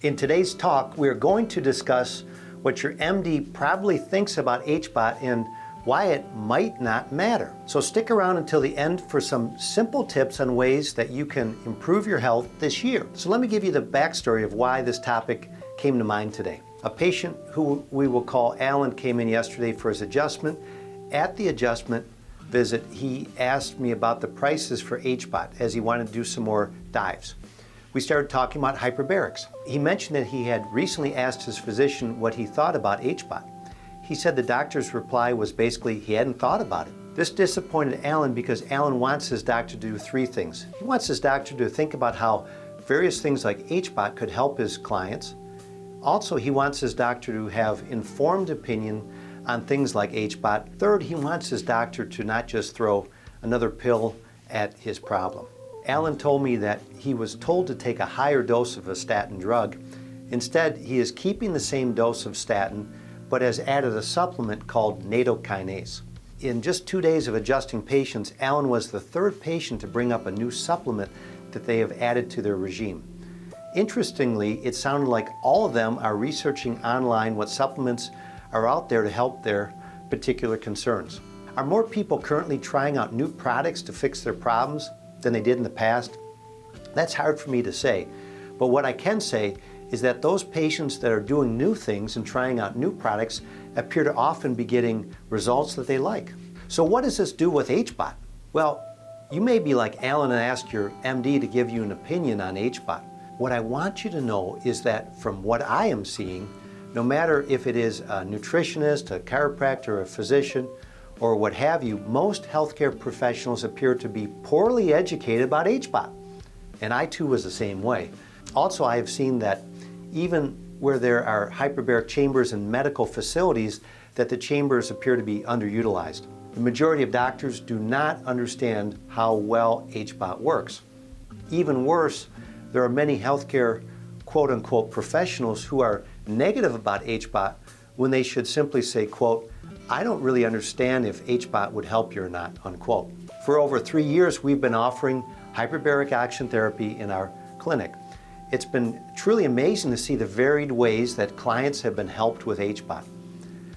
In today's talk, we're going to discuss what your MD probably thinks about HBOT and why it might not matter. So stick around until the end for some simple tips on ways that you can improve your health this year. So let me give you the backstory of why this topic came to mind today. A patient who we will call Alan came in yesterday for his adjustment. At the adjustment visit, he asked me about the prices for HBOT as he wanted to do some more dives. We started talking about hyperbarics. He mentioned that he had recently asked his physician what he thought about HBOT. He said the doctor's reply was basically he hadn't thought about it. This disappointed Alan because Alan wants his doctor to do three things. He wants his doctor to think about how various things like HBOT could help his clients. Also, he wants his doctor to have informed opinion on things like HBOT. Third, he wants his doctor to not just throw another pill at his problem. Alan told me that he was told to take a higher dose of a statin drug. Instead, he is keeping the same dose of statin, but has added a supplement called nattokinase. In just 2 days of adjusting patients, Alan was the third patient to bring up a new supplement that they have added to their regime. Interestingly, it sounded like all of them are researching online what supplements are out there to help their particular concerns. Are more people currently trying out new products to fix their problems than they did in the past? That's hard for me to say, but what I can say is that those patients that are doing new things and trying out new products appear to often be getting results that they like. So what does this do with HBOT? Well, you may be like Alan and ask your MD to give you an opinion on HBOT. What I want you to know is that from what I am seeing, no matter if it is a nutritionist, a chiropractor, a physician, or what have you, most healthcare professionals appear to be poorly educated about HBOT. And I too was the same way. Also, I have seen that even where there are hyperbaric chambers in medical facilities, that the chambers appear to be underutilized. The majority of doctors do not understand how well HBOT works. Even worse, there are many healthcare quote-unquote professionals who are negative about HBOT when they should simply say, quote, I don't really understand if HBOT would help you or not, unquote. For over 3 years, we've been offering hyperbaric oxygen therapy in our clinic. It's been truly amazing to see the varied ways that clients have been helped with HBOT.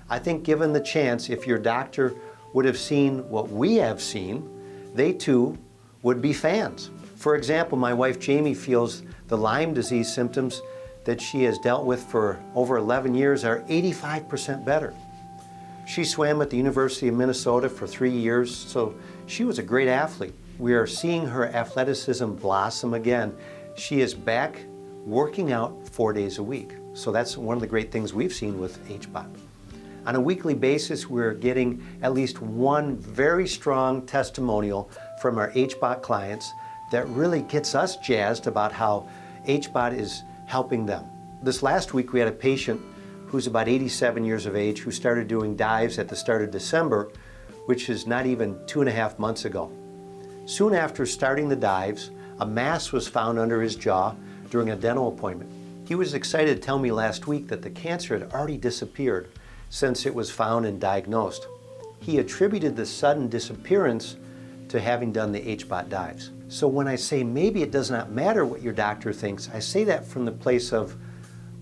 I think given the chance, if your doctor would have seen what we have seen, they too would be fans. For example, my wife Jamie feels the Lyme disease symptoms that she has dealt with for over 11 years are 85% better. She swam at the University of Minnesota for 3 years, so she was a great athlete. We are seeing her athleticism blossom again. She is back working out 4 days a week. So that's one of the great things we've seen with HBOT. On a weekly basis, we're getting at least one very strong testimonial from our HBOT clients that really gets us jazzed about how HBOT is helping them. This last week, we had a patient who's about 87 years of age, who started doing dives at the start of December, which is not even 2.5 months ago. Soon after starting the dives, a mass was found under his jaw during a dental appointment. He was excited to tell me last week that the cancer had already disappeared since it was found and diagnosed. He attributed the sudden disappearance to having done the HBOT dives. So when I say maybe it does not matter what your doctor thinks, I say that from the place of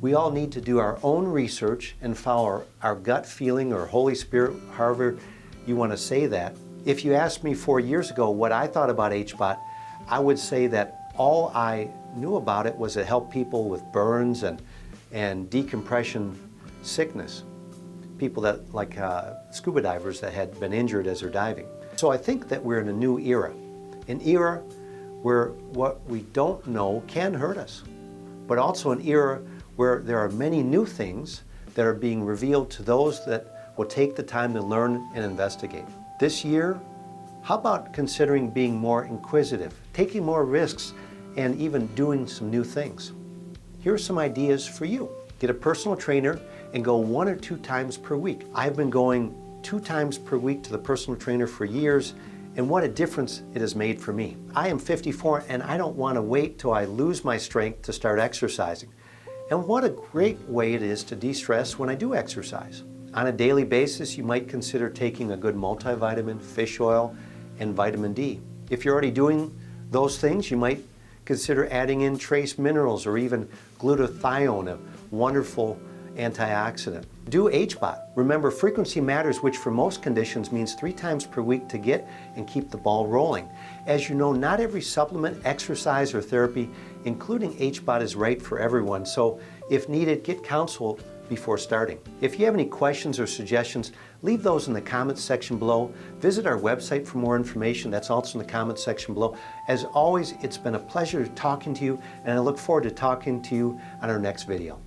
we all need to do our own research and follow our gut feeling or Holy Spirit, however you want to say that. If you asked me 4 years ago what I thought about HBOT, I would say that all I knew about it was it helped people with burns and decompression sickness. People that, like scuba divers that had been injured as they're diving. So I think that we're in a new era, an era where what we don't know can hurt us, but also an era where there are many new things that are being revealed to those that will take the time to learn and investigate. This year, how about considering being more inquisitive, taking more risks, and even doing some new things? Here are some ideas for you. Get a personal trainer and go 1 or 2 times per week. I've been going 2 times per week to the personal trainer for years, and what a difference it has made for me. I am 54 and I don't want to wait till I lose my strength to start exercising. And what a great way it is to de-stress when I do exercise. On a daily basis, you might consider taking a good multivitamin, fish oil, and vitamin D. If you're already doing those things, you might consider adding in trace minerals or even glutathione, a wonderful antioxidant. Do HBOT. Remember, frequency matters, which for most conditions means 3 times per week to get and keep the ball rolling. As you know, not every supplement, exercise, or therapy, including HBOT, is right for everyone. So if needed, get counsel before starting. If you have any questions or suggestions, leave those in the comments section below. Visit our website for more information. That's also in the comments section below. As always, it's been a pleasure talking to you, and I look forward to talking to you on our next video.